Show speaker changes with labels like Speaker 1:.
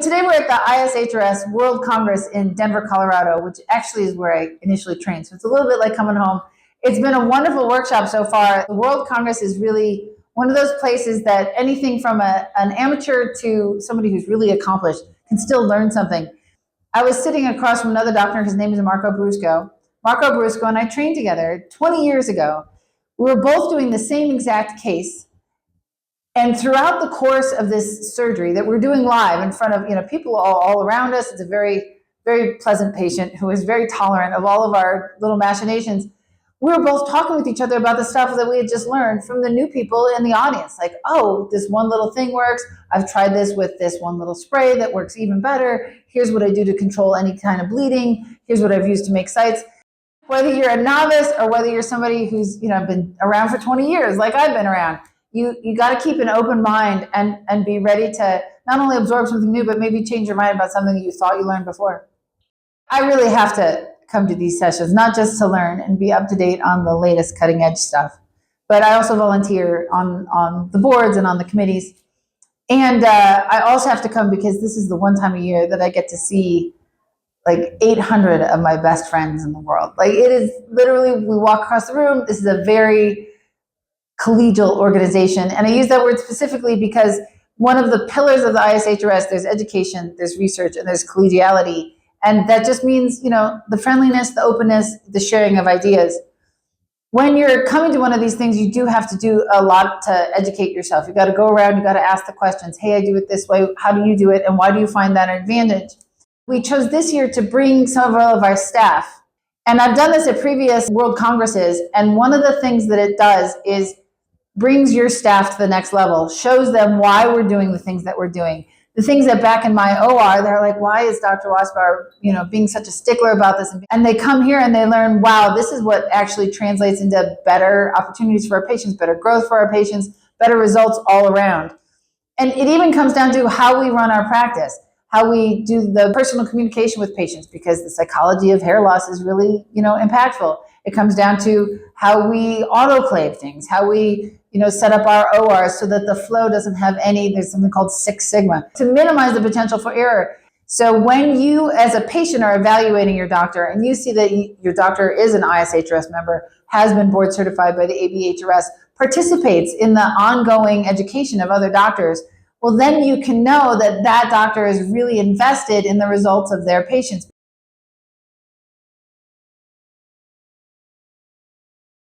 Speaker 1: Today we're at the ISHRS World Congress in Denver, Colorado, which actually is where I initially trained. So it's a little bit like coming home. It's been a wonderful workshop so far. The World Congress is really one of those places that anything from an amateur to somebody who's really accomplished can still learn something. I was sitting across from another doctor. His name is Marco Brusco. Marco Brusco and I trained together 20 years ago. We were both doing the same exact case. And throughout the course of this surgery that we're doing live in front of people all around us, it's a very, very pleasant patient who is very tolerant of all of our little machinations. We were both talking with each other about the stuff that we had just learned from the new people in the audience. Like, oh, this one little thing works. I've tried this with this one little spray that works even better. Here's what I do to control any kind of bleeding. Here's what I've used to make sites. Whether you're a novice or whether you're somebody who's been around for 20 years, like I've been around, you got to keep an open mind and be ready to not only absorb something new, but maybe change your mind about something that you thought you learned before. I really have to come to these sessions, not just to learn and be up to date on the latest cutting edge stuff, but I also volunteer on the boards and on the committees. And I also have to come because this is the one time a year that I get to see like 800 of my best friends in the world. Like, it is literally, we walk across the room. This is a very collegial organization. And I use that word specifically because one of the pillars of the ISHRS, there's education, there's research, and there's collegiality. And that just means, the friendliness, the openness, the sharing of ideas. When you're coming to one of these things, you do have to do a lot to educate yourself. You got to go around, you got to ask the questions. Hey, I do it this way. How do you do it? And why do you find that an advantage? We chose this year to bring some of our staff. And I've done this at previous World Congresses. And one of the things that it does is brings your staff to the next level, shows them why we're doing the things that we're doing. The things that back in my OR, they're like, why is Dr. Wasserbauer, being such a stickler about this? And they come here and they learn, wow, this is what actually translates into better opportunities for our patients, better growth for our patients, better results all around. And it even comes down to how we run our practice, how we do the personal communication with patients, because the psychology of hair loss is really, impactful. It comes down to how we autoclave things, how we, set up our ORs so that the flow doesn't have there's something called Six Sigma, to minimize the potential for error. So when you, as a patient, are evaluating your doctor and you see that your doctor is an ISHRS member, has been board certified by the ABHRS, participates in the ongoing education of other doctors, well, then you can know that that doctor is really invested in the results of their patients.